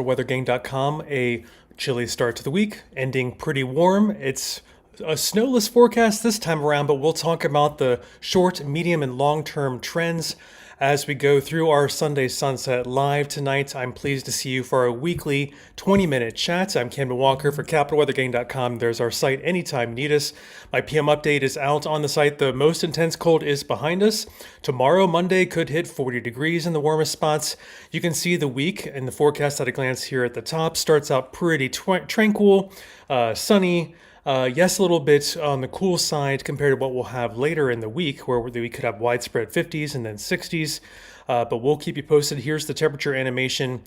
weathergang.com. A chilly start to the week, ending pretty warm. It's a snowless forecast this time around, but we'll talk about the short, medium, and long term trends as we go through our Sunday Sunset Live tonight. I'm pleased to see you for a weekly 20-minute chat. I'm Cameron Walker for CapitalWeatherGang.com. There's our site anytime you need us. My PM update is out on the site. The most intense cold is behind us. Tomorrow, Monday, could hit 40 degrees in the warmest spots. You can see the week in the forecast at a glance here at the top. Starts out pretty tranquil, sunny. Yes, a little bit on the cool side compared to what we'll have later in the week, where we could have widespread 50s and then 60s. But we'll keep you posted. Here's the temperature animation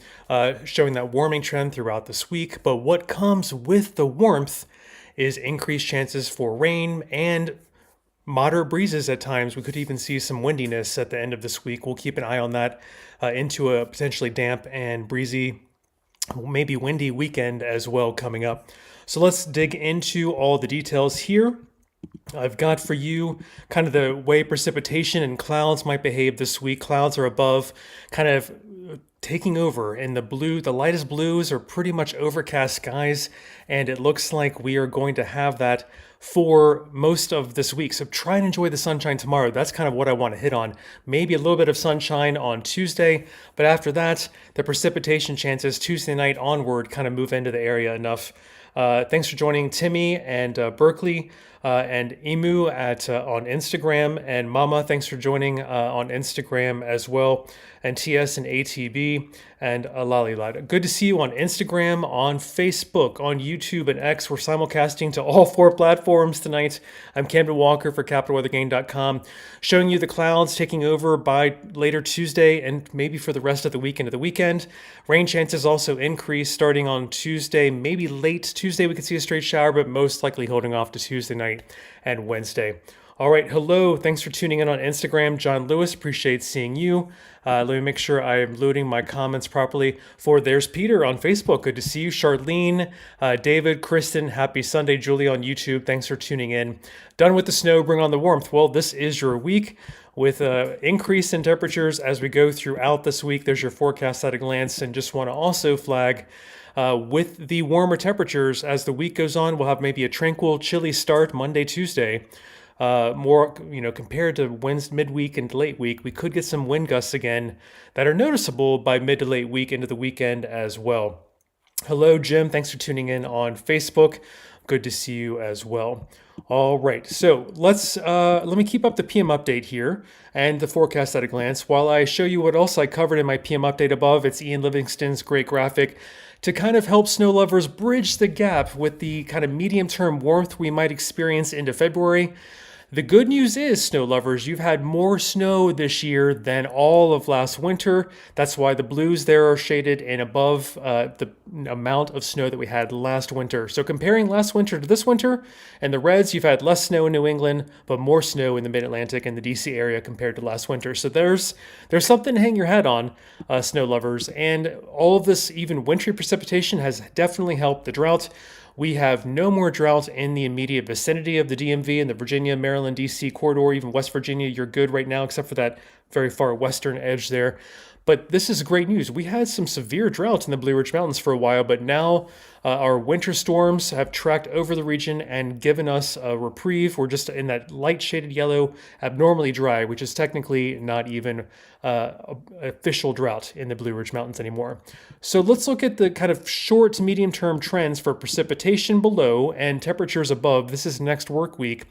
showing that warming trend throughout this week. But what comes with the warmth is increased chances for rain and moderate breezes at times. We could even see some windiness at the end of this week. We'll keep an eye on that into a potentially damp and breezy, maybe windy weekend as well coming up. So let's dig into all the details here. I've got for you kind of the way precipitation and clouds might behave this week. Clouds are above, kind of taking over in the blue. The lightest blues are pretty much overcast skies, and it looks like we are going to have that for most of this week. So try and enjoy the sunshine tomorrow. That's kind of what I want to hit on. Maybe a little bit of sunshine on Tuesday, but after that, the precipitation chances Tuesday night onward kind of move into the area enough. Thanks for joining Timmy and Berkeley and Emu on Instagram, and Mama, thanks for joining on Instagram as well, and TS and ATB and Lalilad. Good to see you on Instagram, on Facebook, on YouTube, and X. We're simulcasting to all 4 platforms tonight. I'm Camden Walker for CapitalWeatherGang.com, showing you the clouds taking over by later Tuesday and maybe for the rest of the weekend. Rain chances also increase starting on Tuesday, maybe late Tuesday we could see a straight shower, but most likely holding off to Tuesday night and Wednesday. All right, hello. Thanks for tuning in on Instagram. John Lewis, appreciate seeing you. Let me make sure I'm loading my comments properly. There's Peter on Facebook. Good to see you. Charlene, David, Kristen, happy Sunday. Julie on YouTube, thanks for tuning in. Done with the snow, bring on the warmth. Well, this is your week with increase in temperatures as we go throughout this week. There's your forecast at a glance, and just want to also flag with the warmer temperatures as the week goes on, we'll have maybe a tranquil, chilly start Monday, Tuesday. More, compared to midweek and late week, we could get some wind gusts again that are noticeable by mid to late week into the weekend as well. Hello, Jim. Thanks for tuning in on Facebook. Good to see you as well. All right, so let me keep up the PM update here and the forecast at a glance while I show you what else I covered in my PM update above. It's Ian Livingston's great graphic to kind of help snow lovers bridge the gap with the kind of medium-term warmth we might experience into February. The good news is, snow lovers, you've had more snow this year than all of last winter. That's why the blues there are shaded and above the amount of snow that we had last winter. So comparing last winter to this winter, and the reds, you've had less snow in New England, but more snow in the Mid-Atlantic and the DC area compared to last winter. So there's something to hang your hat on, snow lovers. And all of this, even wintry precipitation, has definitely helped the drought. We have no more drought in the immediate vicinity of the DMV and the Virginia, Maryland, DC corridor, even West Virginia. You're good right now, except for that very far western edge there. But this is great news. We had some severe drought in the Blue Ridge Mountains for a while, but now our winter storms have tracked over the region and given us a reprieve. We're just in that light shaded yellow, abnormally dry, which is technically not even official drought in the Blue Ridge Mountains anymore. So let's look at the kind of short to medium term trends for precipitation below and temperatures above. This is next work week.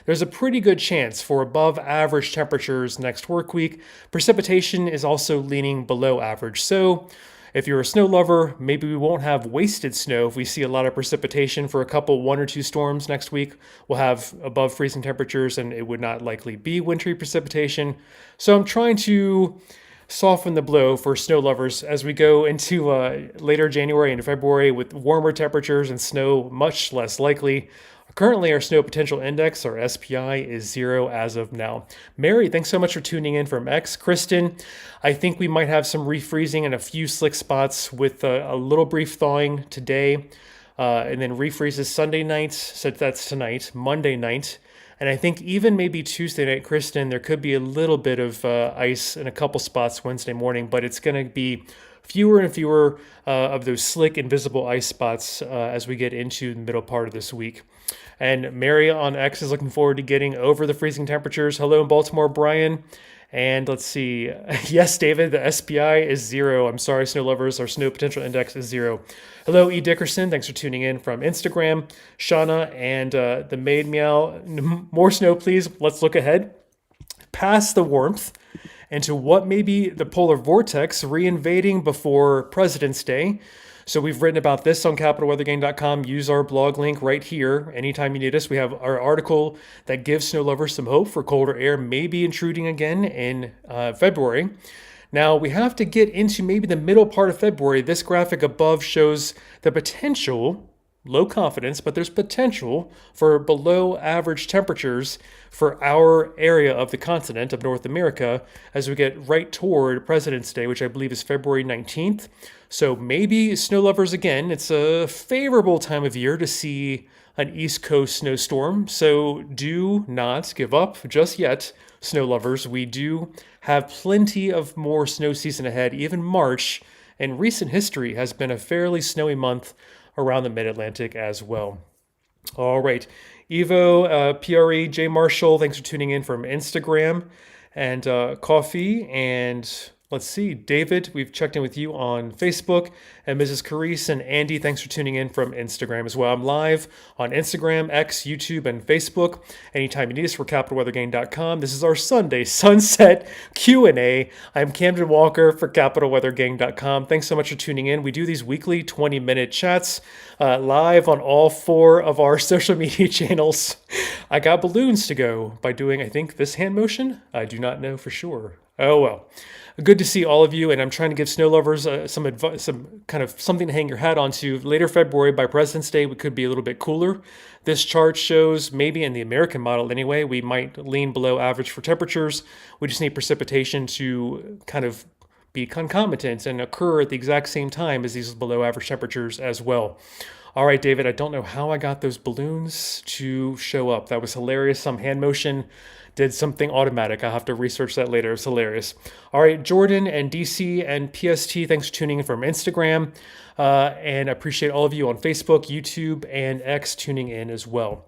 There's a pretty good chance for above average temperatures next work week. Precipitation is also leaning below average. So if you're a snow lover, maybe we won't have wasted snow. If we see a lot of precipitation for a couple, 1 or 2 storms next week, we'll have above freezing temperatures and it would not likely be wintry precipitation. So I'm trying to soften the blow for snow lovers as we go into later January and February with warmer temperatures and snow much less likely. Currently, our snow potential index, or SPI, is 0 as of now. Mary, thanks so much for tuning in from X. Kristen, I think we might have some refreezing in a few slick spots with a little brief thawing today, and then refreezes Sunday night, so that's tonight, Monday night. And I think even maybe Tuesday night, Kristen, there could be a little bit of ice in a couple spots Wednesday morning, but it's going to be fewer and fewer of those slick, invisible ice spots as we get into the middle part of this week. And Mary on X is looking forward to getting over the freezing temperatures. Hello in Baltimore, Brian. And let's see. Yes, David, the SPI is 0. I'm sorry, snow lovers. Our snow potential index is 0. Hello, E. Dickerson. Thanks for tuning in from Instagram. Shauna and the Maid Meow. More snow, please. Let's look ahead past the warmth into what may be the polar vortex reinvading before President's Day. So we've written about this on capitalweathergang.com. Use our blog link right here. Anytime you need us, we have our article that gives snow lovers some hope for colder air maybe intruding again in February. Now we have to get into maybe the middle part of February. This graphic above shows the potential, low confidence, but there's potential for below average temperatures for our area of the continent of North America as we get right toward President's Day, which I believe is February 19th. So maybe snow lovers again, it's a favorable time of year to see an East Coast snowstorm. So do not give up just yet, snow lovers. We do have plenty of more snow season ahead. Even March in recent history has been a fairly snowy month around the mid-Atlantic as well. All right. Evo, PRE, J Marshall, thanks for tuning in from Instagram. And Coffee, and let's see, David, we've checked in with you on Facebook. And Mrs. Carice and Andy, thanks for tuning in from Instagram as well. I'm live on Instagram, X, YouTube, and Facebook. Anytime you need us, we're capitalweathergang.com. This is our Sunday Sunset Q&A. I'm Camden Walker for capitalweathergang.com. Thanks so much for tuning in. We do these weekly 20-minute chats live on all 4 of our social media channels. I got balloons to go by doing, I think, this hand motion. I do not know for sure. Oh, well. Good to see all of you, and I'm trying to give snow lovers some advice, some kind of something to hang your hat onto. Later February, by President's Day, we could be a little bit cooler. This chart shows, maybe in the American model anyway, we might lean below average for temperatures. We just need precipitation to kind of be concomitant and occur at the exact same time as these below average temperatures as well. All right, David, I don't know how I got those balloons to show up. That was hilarious. Some hand motion did something automatic. I'll have to research that later. It's hilarious. All right, Jordan and DC and PST, thanks for tuning in from Instagram. And I appreciate all of you on Facebook, YouTube, and X tuning in as well.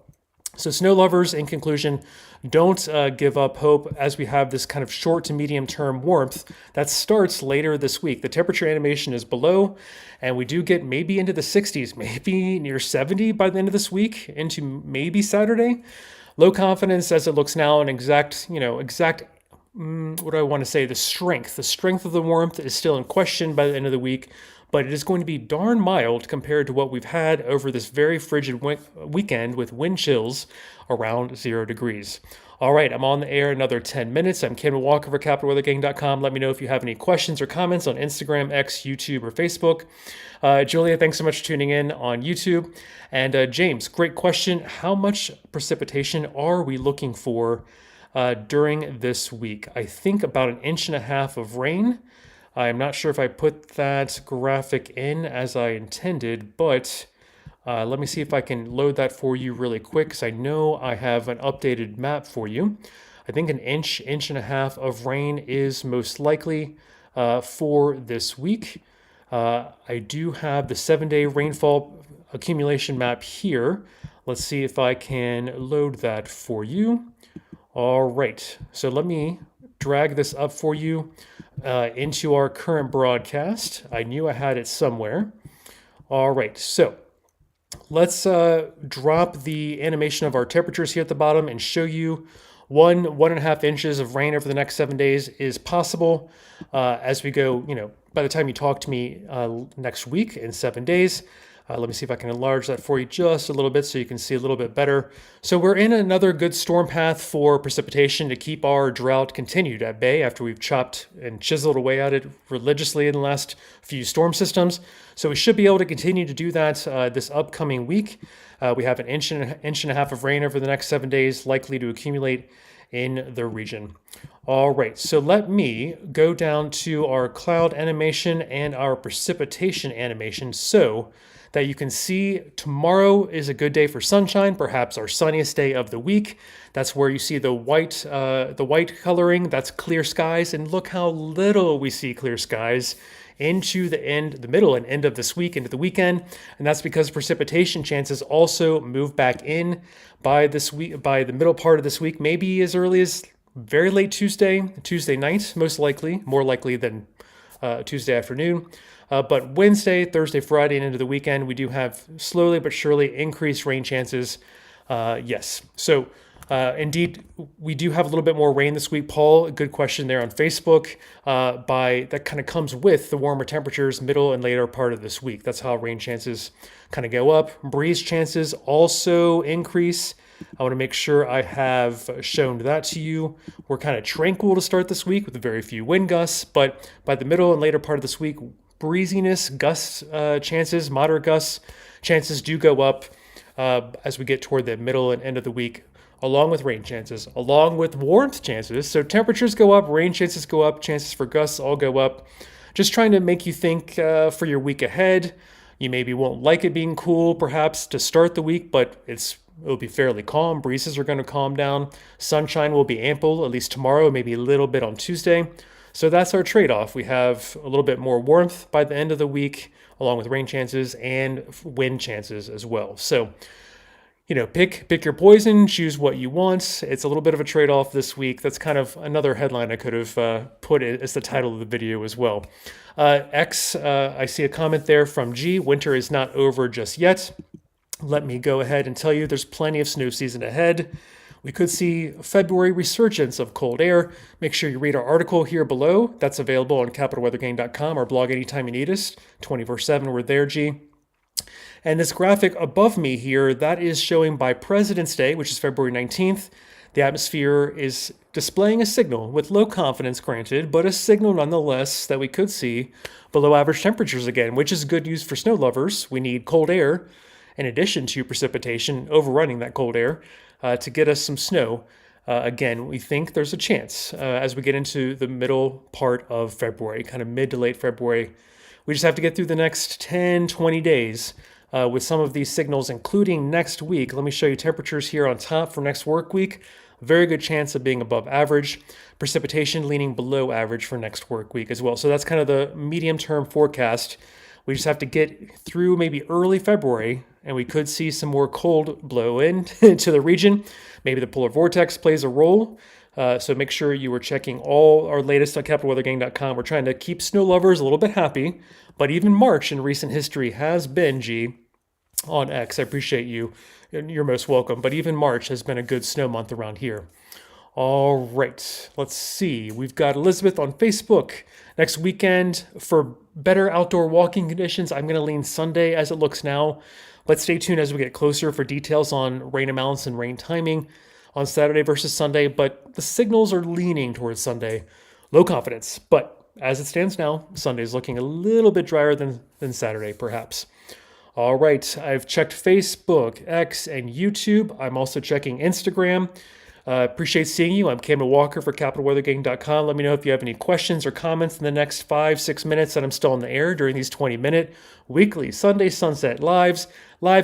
So snow lovers, in conclusion, don't give up hope as we have this kind of short to medium term warmth that starts later this week. The temperature animation is below, and we do get maybe into the 60s, maybe near 70 by the end of this week, into maybe Saturday. Low confidence as it looks now, and what do I want to say? The strength of the warmth is still in question by the end of the week, but it is going to be darn mild compared to what we've had over this very frigid weekend with wind chills around 0 degrees. All right, I'm on the air another 10 minutes. I'm Cameron Walker for capitalweathergang.com. Let me know if you have any questions or comments on Instagram, X, YouTube, or Facebook. Julia, thanks so much for tuning in on YouTube. And James, great question. How much precipitation are we looking for during this week? I think about 1.5 inches of rain. I'm not sure if I put that graphic in as I intended, but let me see if I can load that for you really quick, because I know I have an updated map for you. I think 1 inch, 1.5 inches of rain is most likely for this week. I do have the 7-day rainfall accumulation map here. Let's see if I can load that for you. All right, so let me drag this up for you into our current broadcast. I knew I had it somewhere. All right, so let's drop the animation of our temperatures here at the bottom and show you 1.5 inches of rain over the next 7 days is possible as we go, by the time you talk to me next week in 7 days. Let me see if I can enlarge that for you just a little bit so you can see a little bit better. So we're in another good storm path for precipitation to keep our drought continued at bay after we've chopped and chiseled away at it religiously in the last few storm systems. So we should be able to continue to do that this upcoming week. We have 1.5 inches of rain over the next 7 days likely to accumulate in the region. All right, so let me go down to our cloud animation and our precipitation animation so that you can see tomorrow is a good day for sunshine, perhaps our sunniest day of the week. That's where you see the white coloring, that's clear skies, and look how little we see clear skies into the middle and end of this week, into the weekend. And that's because precipitation chances also move back in by this week, by the middle part of this week, maybe as early as very late Tuesday night, most likely, more likely than Tuesday afternoon. But Wednesday, Thursday, Friday, and into the weekend, we do have slowly but surely increased rain chances. Yes. So indeed, we do have a little bit more rain this week. Paul, a good question there on Facebook. That kind of comes with the warmer temperatures middle and later part of this week. That's how rain chances kind of go up. Breeze chances also increase. I want to make sure I have shown that to you. We're kind of tranquil to start this week with very few wind gusts, but by the middle and later part of this week, breeziness, gust chances, moderate gusts chances do go up as we get toward the middle and end of the week, along with rain chances, along with warmth chances. So temperatures go up, rain chances go up, chances for gusts all go up. Just trying to make you think for your week ahead. You maybe won't like it being cool perhaps to start the week, but it'll be fairly calm. Breezes are going to calm down. Sunshine will be ample, at least tomorrow, maybe a little bit on Tuesday. So that's our trade-off. We have a little bit more warmth by the end of the week, along with rain chances and wind chances as well. So, pick your poison, choose what you want. It's a little bit of a trade-off this week. That's kind of another headline I could have put it as the title of the video as well. I see a comment there from G. Winter is not over just yet. Let me go ahead and tell you there's plenty of snow season ahead. We could see February resurgence of cold air. Make sure you read our article here below. That's available on capitalweathergang.com, our blog anytime you need us. 24/7, we're there, G. And this graphic above me here, that is showing by President's Day, which is February 19th. The atmosphere is displaying a signal with low confidence granted, but a signal nonetheless that we could see below average temperatures again, which is good news for snow lovers. We need cold air in addition to precipitation overrunning that cold air to get us some snow. Again, we think there's a chance as we get into the middle part of February, kind of mid to late February. We just have to get through the next 10, 20 days with some of these signals, including next week. Let me show you temperatures here on top for next work week. Very good chance of being above average. Precipitation leaning below average for next work week as well. So that's kind of the medium-term forecast. We just have to get through maybe early February, and we could see some more cold blow in to the region. Maybe the polar vortex plays a role. So make sure you are checking all our latest on capitalweathergang.com. We're trying to keep snow lovers a little bit happy, but even March in recent history has been, G, on X. I appreciate you. You're most welcome. But even March has been a good snow month around here. All right, let's see. We've got Elizabeth on Facebook. Next weekend, for better outdoor walking conditions, I'm going to lean Sunday as it looks now. But stay tuned as we get closer for details on rain amounts and rain timing on Saturday versus Sunday. But the signals are leaning towards Sunday. Low confidence. But as it stands now, Sunday is looking a little bit drier than Saturday, perhaps. All right, I've checked Facebook, X, and YouTube. I'm also checking Instagram. Appreciate seeing you. I'm Cameron Walker for CapitalWeatherGang.com. Let me know if you have any questions or comments in the next 5-6 minutes that I'm still on the air during these 20-minute weekly Sunday Sunset live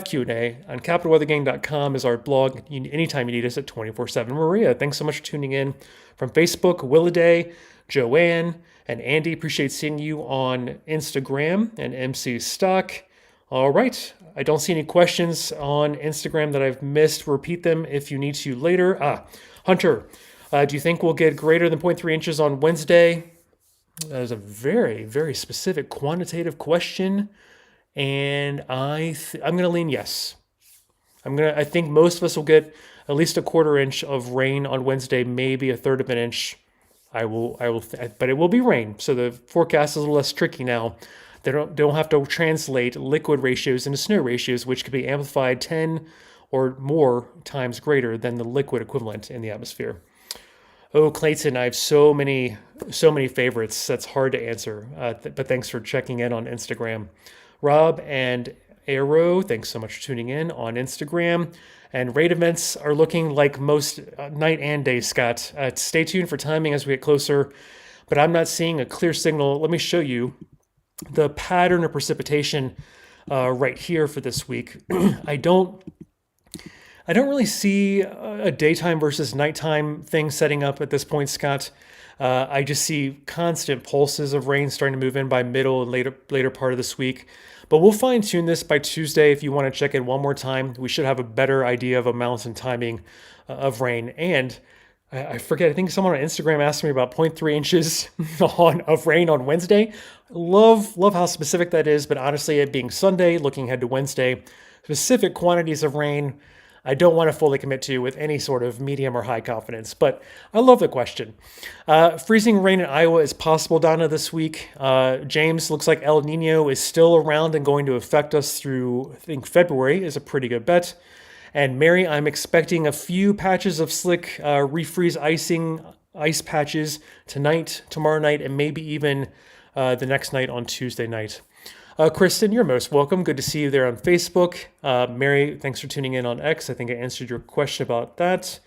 Q&A on CapitalWeatherGang.com is our blog. Anytime you need us at 24/7. Maria, thanks so much for tuning in from Facebook. Willaday, Joanne, and Andy, appreciate seeing you on Instagram and MC Stock. All right. I don't see any questions on Instagram that I've missed. Repeat them if you need to later. Hunter, do you think we'll get greater than 0.3 inches on Wednesday? That is a very, very specific quantitative question, and I'm going to lean yes. I think most of us will get at least a quarter inch of rain on Wednesday, maybe a third of an inch. But it will be rain, so the forecast is a little less tricky now. They don't have to translate liquid ratios into snow ratios, which could be amplified 10 or more times greater than the liquid equivalent in the atmosphere. Oh, Clayton, I have so many favorites. That's hard to answer. But thanks for checking in on Instagram. Rob and Arrow, thanks so much for tuning in on Instagram. And rate events are looking like most night and day, Scott. Stay tuned for timing as we get closer. But I'm not seeing a clear signal. Let me show you the pattern of precipitation right here for this week. I don't really see a daytime versus nighttime thing setting up at this point, Scott. I just see constant pulses of rain starting to move in by middle and later part of this week. But we'll fine tune this by Tuesday. If you want to check in one more time, we should have a better idea of amounts and timing of rain. And I forget, I think someone on Instagram asked me about zero point 0.3 inches of rain on Wednesday. Love how specific that is, but honestly, it being Sunday, looking ahead to Wednesday, specific quantities of rain, I don't want to fully commit to with any sort of medium or high confidence, but I love the question. Freezing rain in Iowa is possible, Donna, this week. James, looks like El Nino is still around and going to affect us through, I think, February is a pretty good bet. And Mary, I'm expecting a few patches of slick refreeze ice patches tonight, tomorrow night, and maybe even the next night on Tuesday night. Kristen, you're most welcome. Good to see you there on Facebook. Mary, thanks for tuning in on X. I think I answered your question about that.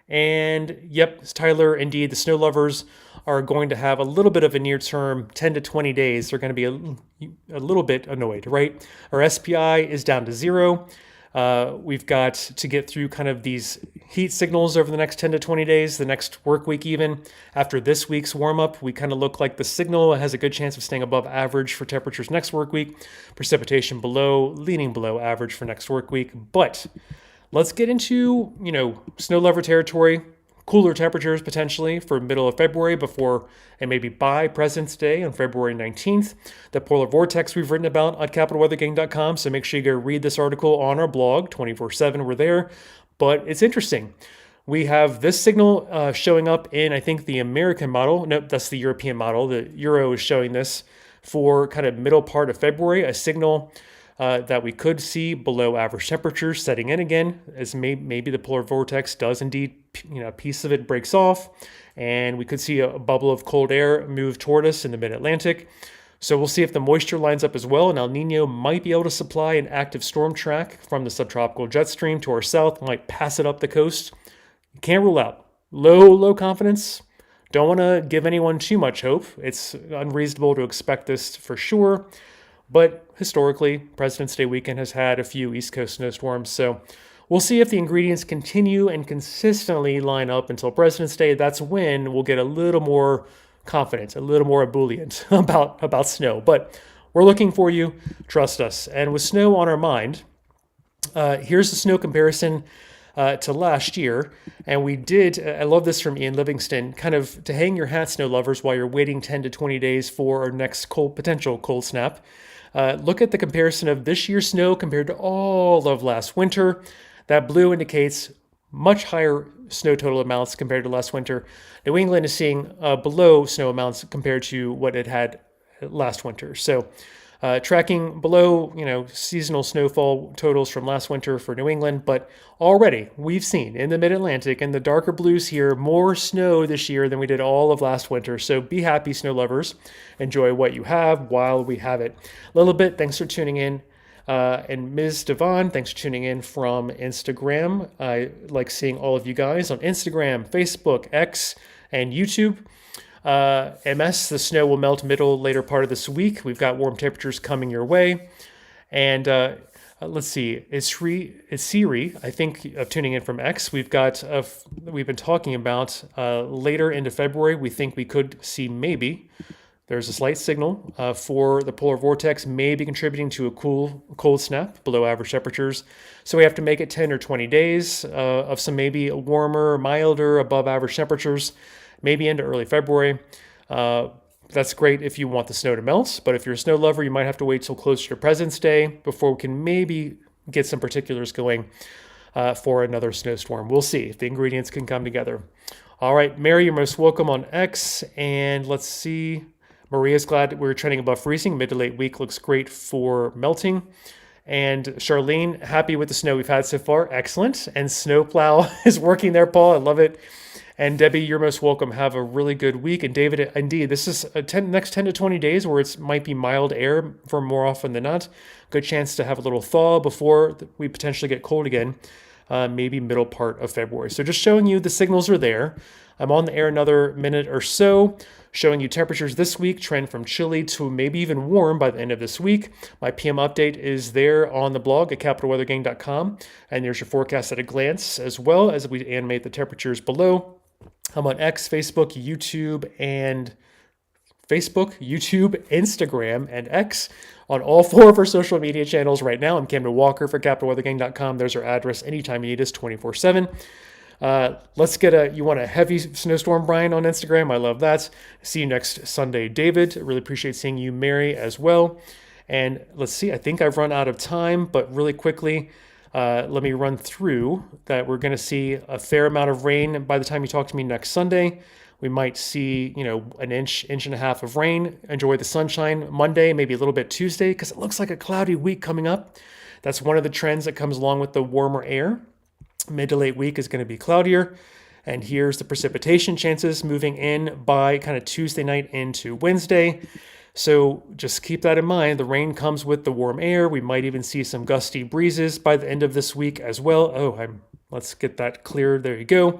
And yep, Tyler, indeed, the snow lovers are going to have a little bit of a near term 10 to 20 days. They're going to be a little bit annoyed, right? Our SPI is down to 0. We've got to get through kind of these heat signals over the next 10 to 20 days, the next work week even. After this week's warm up, we kind of look like the signal has a good chance of staying above average for temperatures next work week. Precipitation leaning below average for next work week. But let's get into, snow lover territory. Cooler temperatures potentially for middle of February before and maybe by President's Day on February 19th. The polar vortex we've written about at capitalweathergang.com, so make sure you go read this article on our blog 24/7. We're there, but it's interesting. We have this signal showing up in, I think, the American model. Nope, that's the European model. The Euro is showing this for kind of middle part of February, a signal that we could see below average temperatures setting in again, as maybe the polar vortex does indeed, a piece of it breaks off, and we could see a bubble of cold air move toward us in the mid-Atlantic. So we'll see if the moisture lines up as well, and El Nino might be able to supply an active storm track from the subtropical jet stream to our south, might pass it up the coast. You can't rule out. Low confidence. Don't want to give anyone too much hope. It's unreasonable to expect this for sure. But historically, President's Day weekend has had a few East Coast snowstorms, so we'll see if the ingredients continue and consistently line up until President's Day. That's when we'll get a little more confident, a little more ebullient about snow. But we're looking for you. Trust us. And with snow on our mind, here's the snow comparison to last year. And we did, I love this from Ian Livingston, kind of to hang your hat, snow lovers, while you're waiting 10 to 20 days for our next potential cold snap. Look at the comparison of this year's snow compared to all of last winter. That blue indicates much higher snow total amounts compared to last winter. New England is seeing below snow amounts compared to what it had last winter. So tracking below, seasonal snowfall totals from last winter for New England, but already we've seen in the mid-Atlantic and the darker blues here more snow this year than we did all of last winter. So be happy, snow lovers. Enjoy what you have while we have it. A little bit, thanks for tuning in. And Ms. Devon, thanks for tuning in from Instagram. I like seeing all of you guys on Instagram, Facebook, X, and YouTube. MS, the snow will melt later part of this week. We've got warm temperatures coming your way. And let's see, it's Siri, I think, of tuning in from X. We've been talking about later into February, we think we could see maybe there's a slight signal for the polar vortex maybe contributing to a cold snap below average temperatures. So we have to make it 10 or 20 days of some maybe warmer, milder, above average temperatures, maybe into early February. That's great if you want the snow to melt, but if you're a snow lover, you might have to wait till closer to President's Day before we can maybe get some particulars going for another snowstorm. We'll see if the ingredients can come together. All right, Mary, you're most welcome on X, and let's see. Maria's glad we're trending above freezing. Mid to late week looks great for melting. And Charlene, happy with the snow we've had so far. Excellent. And Snowplow is working there, Paul. I love it. And Debbie, you're most welcome. Have a really good week. And David, indeed, this is next 10 to 20 days where it might be mild air for more often than not. Good chance to have a little thaw before we potentially get cold again, maybe middle part of February. So just showing you the signals are there. I'm on the air another minute or so, showing you temperatures this week, trend from chilly to maybe even warm by the end of this week. My PM update is there on the blog at capitalweathergang.com. And there's your forecast at a glance, as well as we animate the temperatures below. I'm on X, Facebook, YouTube, Instagram, and X on all four of our social media channels right now. I'm Camden Walker for CapitalWeatherGang.com. There's our address anytime you need us, 24/7. You want a heavy snowstorm, Brian, on Instagram? I love that. See you next Sunday, David. Really appreciate seeing you, Mary, as well. And let's see, I think I've run out of time, but really quickly, let me run through that. We're going to see a fair amount of rain by the time you talk to me next Sunday. We might see, an inch and a half of rain. Enjoy the sunshine Monday, maybe a little bit Tuesday, because it looks like a cloudy week coming up. That's one of the trends that comes along with the warmer air. Mid to late week is going to be cloudier. And here's the precipitation chances moving in by kind of Tuesday night into Wednesday. So just keep that in mind. The rain comes with the warm air. We might even see some gusty breezes by the end of this week as well. Let's get that cleared. There you go.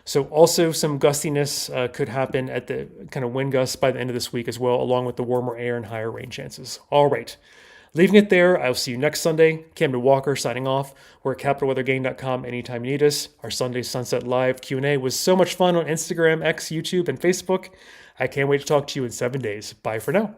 So also some gustiness could happen at the kind of wind gusts by the end of this week as well, along with the warmer air and higher rain chances. All right. Leaving it there, I'll see you next Sunday. Camden Walker signing off. We're at CapitalWeatherGang.com anytime you need us. Our Sunday Sunset Live Q&A was so much fun on Instagram, X, YouTube, and Facebook. I can't wait to talk to you in 7 days. Bye for now.